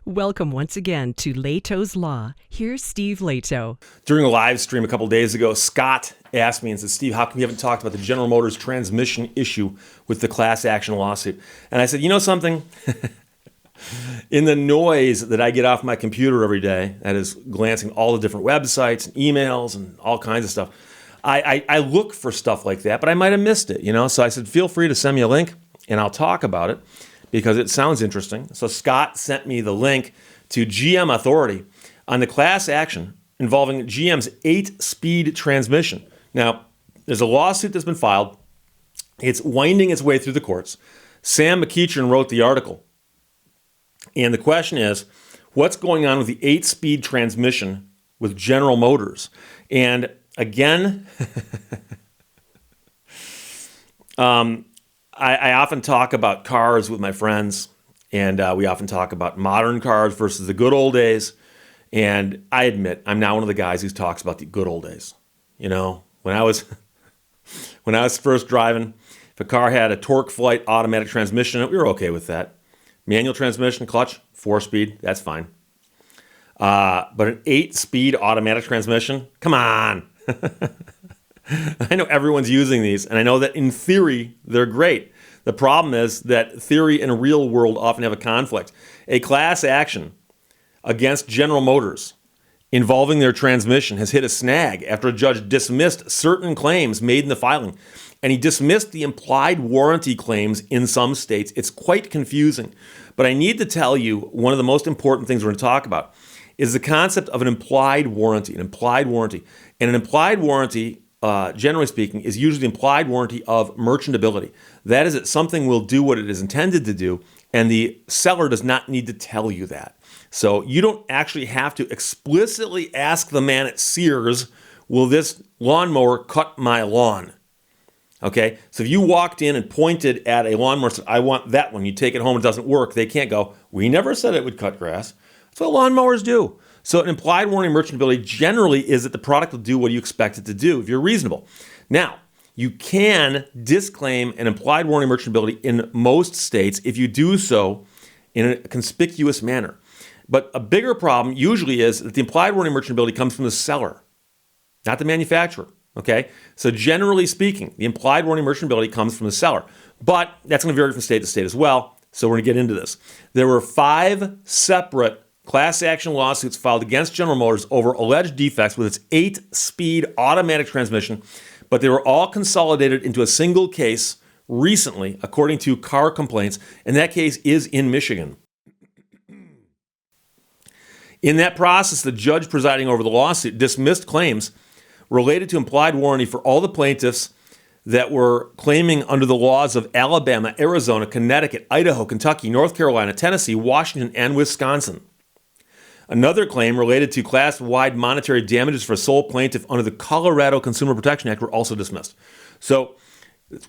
Welcome once again to Leto's Law. Here's Steve Leto. During a live stream a couple days ago, Scott asked me and said, Steve, how come you haven't talked about the General Motors transmission issue with the class action lawsuit? And I said, you know something? In the noise that I get off my computer every day, that is glancing all the different websites and emails and all kinds of stuff, I look for stuff like that, but I might have missed it, So I said, feel free to send me a link and I'll talk about it because it sounds interesting. So Scott sent me the link to GM Authority on the class action involving GM's 8-speed transmission. Now, there's a lawsuit that's been filed. It's winding its way through the courts. Sam McEachern wrote the article. And the question is, what's going on with the 8-speed transmission with General Motors? And again, I often talk about cars with my friends, and we often talk about modern cars versus the good old days. And I admit, I'm now one of the guys who talks about the good old days. When I was first driving, if a car had a torque flight automatic transmission, we were okay with that. Manual transmission, clutch, 4-speed, that's fine. But an 8-speed automatic transmission, come on. I know everyone's using these, and I know that in theory, they're great. The problem is that theory and real world often have a conflict. A class action against General Motors involving their transmission has hit a snag after a judge dismissed certain claims made in the filing. And he dismissed the implied warranty claims in some states. It's quite confusing. But I need to tell you, one of the most important things we're going to talk about is the concept of an implied warranty. An implied warranty. And an implied warranty, generally speaking, is usually the implied warranty of merchantability. That is that something will do what it is intended to do, and the seller does not need to tell you that. So you don't actually have to explicitly ask the man at Sears, will this lawnmower cut my lawn? Okay, so if you walked in and pointed at a lawnmower and said, I want that one, you take it home, it doesn't work, they can't go, we never said it would cut grass. That's what lawnmowers do. So an implied warranty merchantability generally is that the product will do what you expect it to do if you're reasonable. Now, you can disclaim an implied warranty merchantability in most states if you do so in a conspicuous manner. But a bigger problem usually is that the implied warranty merchantability comes from the seller, not the manufacturer. Okay, so generally speaking, the implied warranty merchantability comes from the seller, but that's going to vary from state to state as well. So we're going to get into this. There were 5 separate class action lawsuits filed against General Motors over alleged defects with its 8-speed automatic transmission, but they were all consolidated into a single case recently, according to Car Complaints, and that case is in Michigan. In that process, the judge presiding over the lawsuit dismissed claims related to implied warranty for all the plaintiffs that were claiming under the laws of Alabama, Arizona, Connecticut, Idaho, Kentucky, North Carolina, Tennessee, Washington, and Wisconsin. Another claim related to class-wide monetary damages for a sole plaintiff under the Colorado Consumer Protection Act were also dismissed. So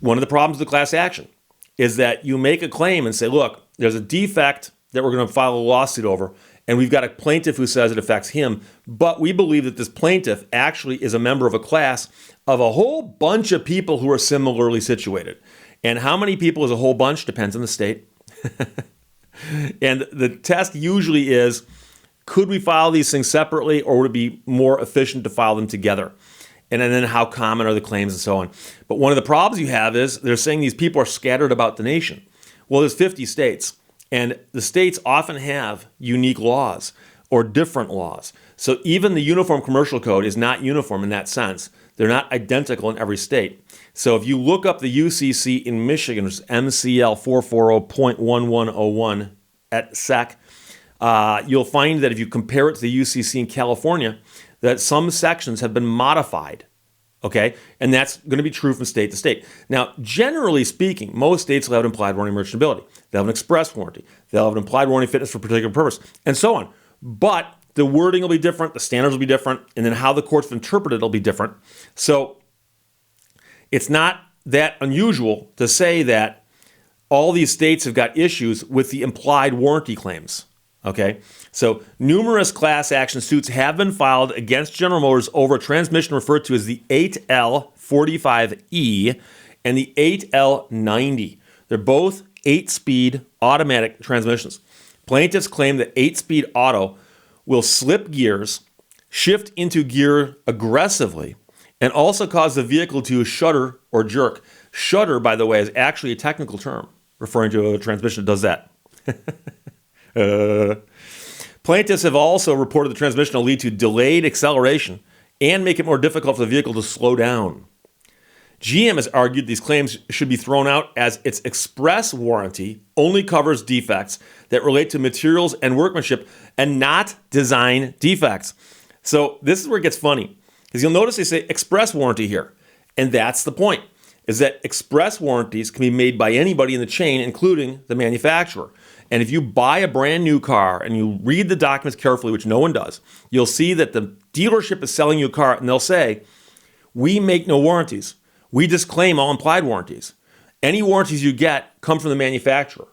one of the problems with the class action is that you make a claim and say, look, there's a defect that we're going to file a lawsuit over, and we've got a plaintiff who says it affects him, but we believe that this plaintiff actually is a member of a class of a whole bunch of people who are similarly situated. And how many people is a whole bunch depends on the state. And the test usually is, could we file these things separately, or would it be more efficient to file them together? And then how common are the claims and so on. But one of the problems you have is they're saying these people are scattered about the nation. Well, there's 50 states. And the states often have unique laws or different laws. So even the Uniform Commercial Code is not uniform in that sense. They're not identical in every state. So if you look up the UCC in Michigan, which is MCL 440.1101 at SEC, you'll find that if you compare it to the UCC in California, that some sections have been modified. Okay, and that's going to be true from state to state. Now, generally speaking, most states will have an implied warranty merchantability. They'll have an express warranty. They'll have an implied warranty fitness for a particular purpose, and so on. But the wording will be different, the standards will be different, and then how the courts have interpreted it will be different. So it's not that unusual to say that all these states have got issues with the implied warranty claims. Okay, so numerous class action suits have been filed against General Motors over a transmission referred to as the 8L45E and the 8L90. They're both 8-speed automatic transmissions. Plaintiffs claim that 8-speed auto will slip gears, shift into gear aggressively, and also cause the vehicle to shudder or jerk. Shudder, by the way, is actually a technical term referring to a transmission that does that. Plaintiffs have also reported the transmission will lead to delayed acceleration and make it more difficult for the vehicle to slow down. GM has argued these claims should be thrown out as its express warranty only covers defects that relate to materials and workmanship and not design defects. So this is where it gets funny, because you'll notice they say express warranty here. And that's the point, is that express warranties can be made by anybody in the chain, including the manufacturer. And if you buy a brand new car and you read the documents carefully, which no one does, you'll see that the dealership is selling you a car and they'll say, we make no warranties. We disclaim all implied warranties. Any warranties you get come from the manufacturer.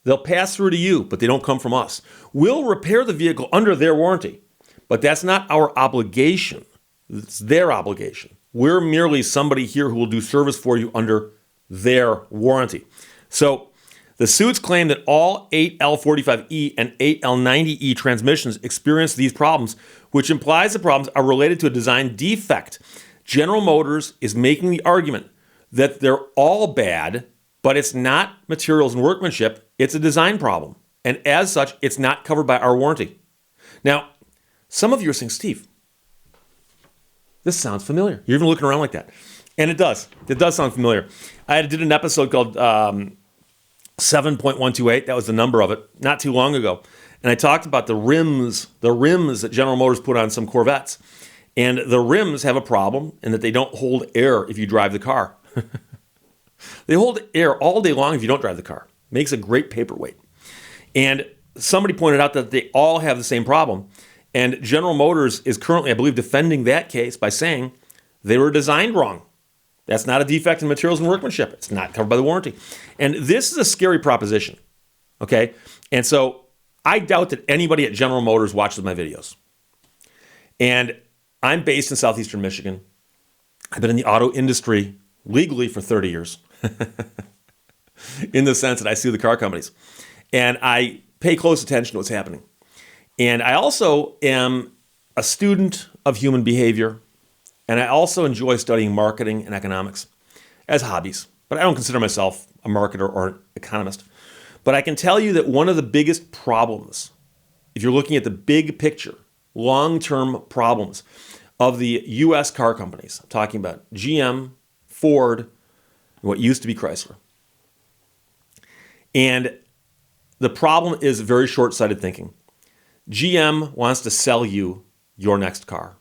They'll pass through to you, but they don't come from us. We'll repair the vehicle under their warranty, but that's not our obligation. It's their obligation. We're merely somebody here who will do service for you under their warranty. So the suits claim that all 8L45E and 8L90E transmissions experience these problems, which implies the problems are related to a design defect. General Motors is making the argument that they're all bad, but it's not materials and workmanship, it's a design problem. And as such, it's not covered by our warranty. Now, some of you are saying, Steve, this sounds familiar. You're even looking around like that. And it does. It does sound familiar. I did an episode called 7.128. That was the number of it, not too long ago. And I talked about the rims that General Motors put on some Corvettes. And the rims have a problem in that they don't hold air if you drive the car. They hold air all day long if you don't drive the car. Makes a great paperweight. And somebody pointed out that they all have the same problem. And General Motors is currently, I believe, defending that case by saying they were designed wrong. That's not a defect in materials and workmanship. It's not covered by the warranty. And this is a scary proposition, okay? And so I doubt that anybody at General Motors watches my videos. And I'm based in southeastern Michigan. I've been in the auto industry legally for 30 years in the sense that I sue the car companies. And I pay close attention to what's happening. And I also am a student of human behavior, and I also enjoy studying marketing and economics as hobbies. But I don't consider myself a marketer or an economist. But I can tell you that one of the biggest problems, if you're looking at the big picture, long-term problems of the U.S. car companies, I'm talking about GM, Ford, and what used to be Chrysler. And the problem is very short-sighted thinking. GM wants to sell you your next car.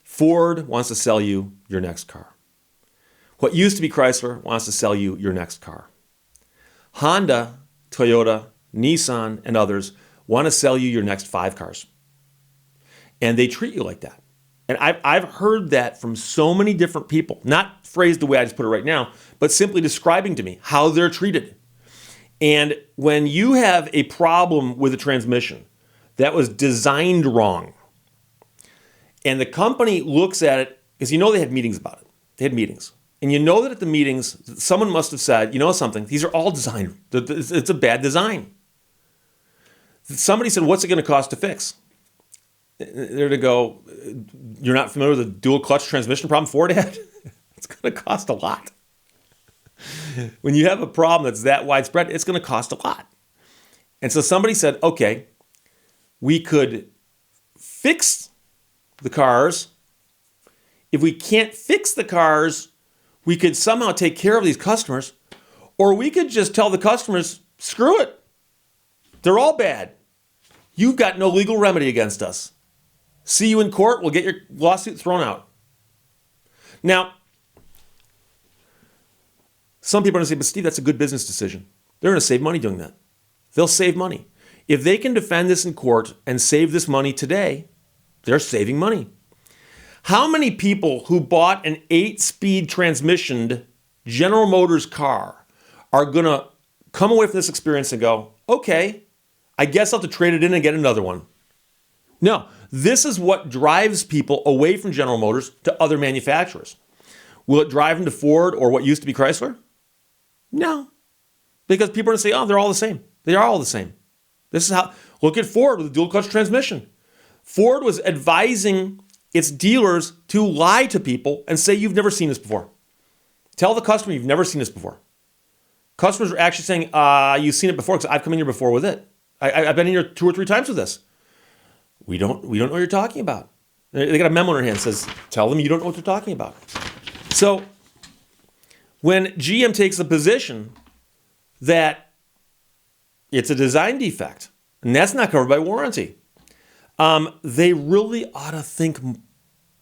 Ford wants to sell you your next car. What used to be Chrysler wants to sell you your next car. Honda, Toyota, Nissan, and others want to sell you your next 5 cars. And they treat you like that. And I've heard that from so many different people, not phrased the way I just put it right now, but simply describing to me how they're treated. And when you have a problem with a transmission that was designed wrong, and the company looks at it, because you know they had meetings about it. They had meetings. And you know that at the meetings, someone must have said, you know something, these are all designed. It's a bad design. Somebody said, what's it going to cost to fix? They're to go, you're not familiar with the dual clutch transmission problem Ford had? It's going to cost a lot. When you have a problem that's that widespread, it's going to cost a lot. And so somebody said, okay, we could fix the cars. If we can't fix the cars, we could somehow take care of these customers, or we could just tell the customers, screw it. They're all bad. You've got no legal remedy against us. See you in court. We'll get your lawsuit thrown out. Now, some people are going to say, but Steve, that's a good business decision. They're going to save money doing that. They'll save money. If they can defend this in court and save this money today, they're saving money. How many people who bought an 8-speed transmissioned General Motors car are going to come away from this experience and go, okay, I guess I'll have to trade it in and get another one? No, this is what drives people away from General Motors to other manufacturers. Will it drive them to Ford or what used to be Chrysler? No, because people are going to say, oh, they're all the same. They are all the same. This is how, look at Ford with the dual clutch transmission. Ford was advising its dealers to lie to people and say, you've never seen this before. Tell the customer you've never seen this before. Customers are actually saying, you've seen it before because I've come in here before with it. I've been in here 2 or 3 times with this. We don't know what you're talking about. They got a memo in their hand that says, tell them you don't know what they're talking about. So when GM takes the position that it's a design defect, and that's not covered by warranty, they really ought to think a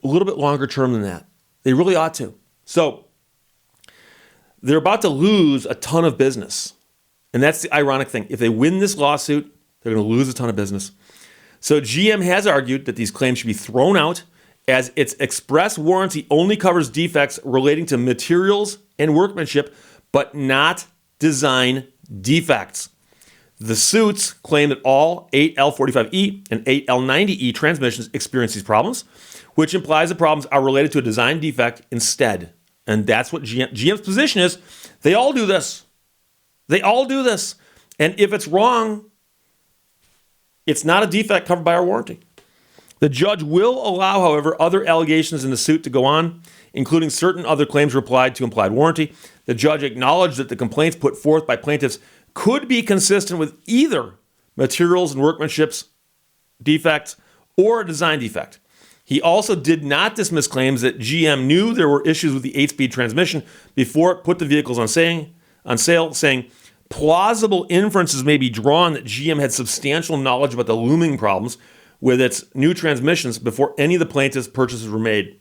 little bit longer term than that. They really ought to. So they're about to lose a ton of business. And that's the ironic thing. If they win this lawsuit, they're going to lose a ton of business. So GM has argued that these claims should be thrown out as its express warranty only covers defects relating to materials and workmanship, but not design defects. The suits claim that all 8L45E and 8L90E transmissions experience these problems, which implies the problems are related to a design defect instead. And that's what GM's position is. They all do this. They all do this. And if it's wrong, it's not a defect covered by our warranty. The judge will allow, however, other allegations in the suit to go on, including certain other claims replied to implied warranty. The judge acknowledged that the complaints put forth by plaintiffs could be consistent with either materials and workmanship's defects or a design defect. He also did not dismiss claims that GM knew there were issues with the 8-speed transmission before it put the vehicles on sale, saying plausible inferences may be drawn that GM had substantial knowledge about the looming problems with its new transmissions before any of the plaintiffs' purchases were made.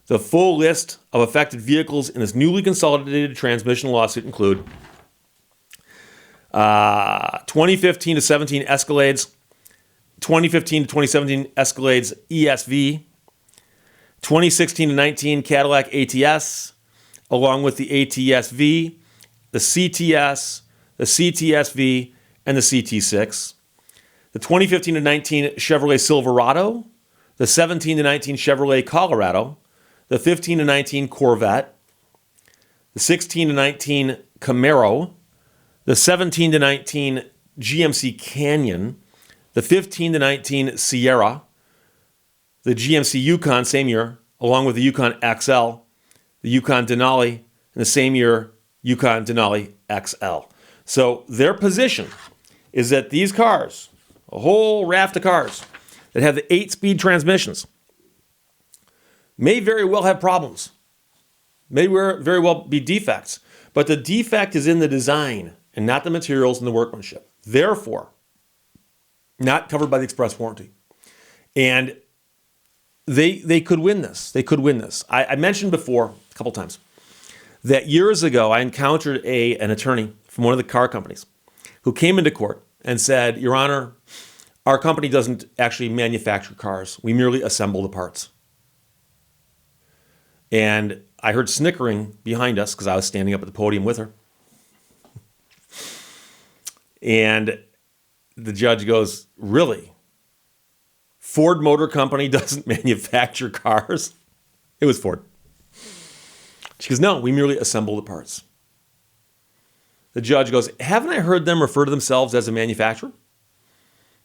The full list of affected vehicles in this newly consolidated transmission lawsuit include 2015 to 17 Escalades, 2015 to 2017 Escalades ESV, 2016 to 19 Cadillac ATS, along with the ATS-V, the CTS, the CTS-V, and the CT6, the 2015 to 19 Chevrolet Silverado, the 17 to 19 Chevrolet Colorado, the 15 to 19 Corvette, the 16 to 19 Camaro, the 17 to 19 GMC Canyon, the 15 to 19 Sierra, the GMC Yukon same year, along with the Yukon XL, the Yukon Denali, and the same year Yukon Denali XL. So their position is that these cars, a whole raft of cars that have the 8-speed transmissions, may very well have problems, may very well be defects, but the defect is in the design and not the materials and the workmanship. Therefore, not covered by the express warranty. And they could win this. They could win this. I mentioned before a couple times that years ago I encountered an attorney from one of the car companies who came into court and said, Your Honor, our company doesn't actually manufacture cars. We merely assemble the parts. And I heard snickering behind us because I was standing up at the podium with her. And the judge goes, Really? Ford Motor Company doesn't manufacture cars? It was Ford. She goes, No, we merely assemble the parts. The judge goes, Haven't I heard them refer to themselves as a manufacturer?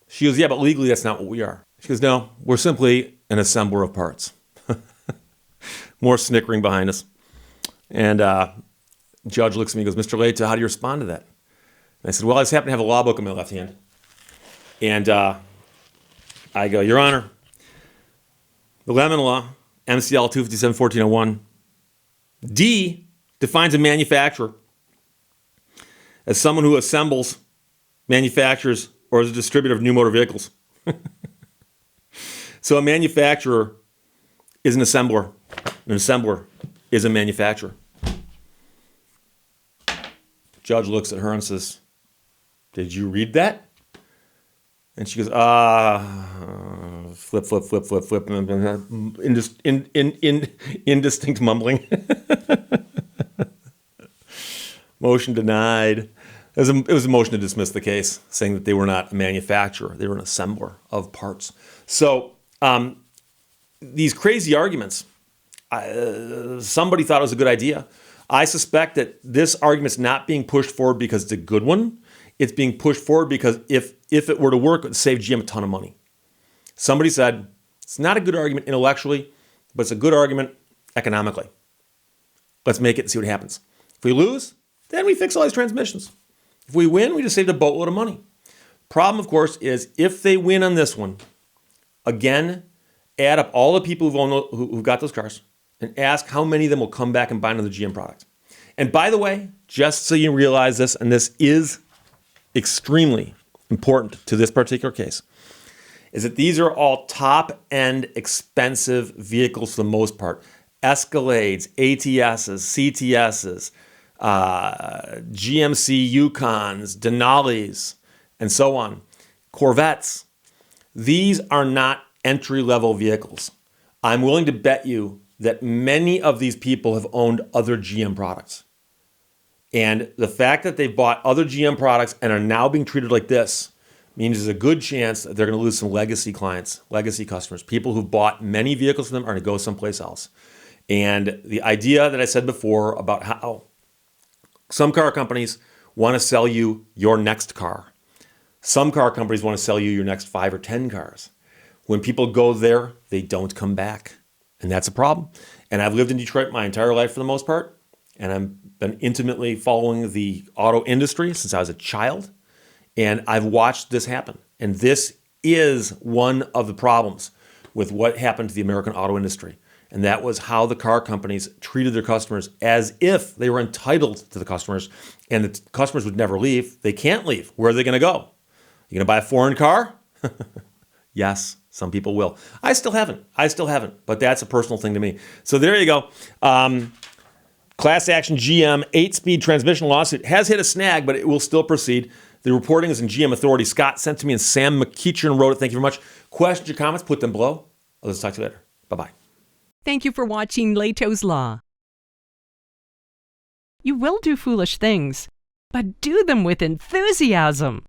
She goes, Yeah, but legally that's not what we are. She goes, No, we're simply an assembler of parts. More snickering behind us. And judge looks at me and goes, Mr. Leita, how do you respond to that? And I said, Well, I just happen to have a law book in my left hand. And I go, Your Honor, the Lemon Law, MCL 257-1401, D defines a manufacturer as someone who assembles, manufactures, or is a distributor of new motor vehicles. So a manufacturer is an assembler. An assembler is a manufacturer. Judge looks at her and says, Did you read that? And she goes, flip, indistinct mumbling. Motion denied. It was a motion to dismiss the case, saying that they were not a manufacturer. They were an assembler of parts. So these crazy arguments, somebody thought it was a good idea. I suspect that this argument's not being pushed forward because it's a good one. it's being pushed forward because if it were to work, it would save GM a ton of money. Somebody said, it's not a good argument intellectually, but it's a good argument economically. Let's make it and see what happens. If we lose, then we fix all these transmissions. If we win, we just saved a boatload of money. Problem, of course, is if they win on this one, again, add up all the people who've got those cars and ask how many of them will come back and buy another GM product. And by the way, just so you realize this, and this is extremely important to this particular case, is that these are all top-end expensive vehicles for the most part. Escalades, ATSs, CTSs, GMC Yukons, Denali's, and so on. Corvettes. These are not entry-level vehicles. I'm willing to bet you that many of these people have owned other GM products. And the fact that they've bought other GM products and are now being treated like this means there's a good chance that they're going to lose some legacy clients, legacy customers. People who've bought many vehicles from them are going to go someplace else. And the idea that I said before about how some car companies want to sell you your next car. Some car companies want to sell you your next 5 or 10 cars. When people go there, they don't come back. And that's a problem. And I've lived in Detroit my entire life for the most part. And I've been intimately following the auto industry since I was a child. And I've watched this happen. And this is one of the problems with what happened to the American auto industry. And that was how the car companies treated their customers as if they were entitled to the customers. And the customers would never leave. They can't leave. Where are they going to go? You going to buy a foreign car? Yes, some people will. I still haven't. But that's a personal thing to me. So there you go. Class action GM 8-speed transmission lawsuit has hit a snag, but it will still proceed. The reporting is in GM Authority. Scott sent to me and Sam McEachern wrote it. Thank you very much. Questions or comments, put them below. I'll just talk to you later. Bye-bye. Thank you for watching Leto's Law. You will do foolish things, but do them with enthusiasm.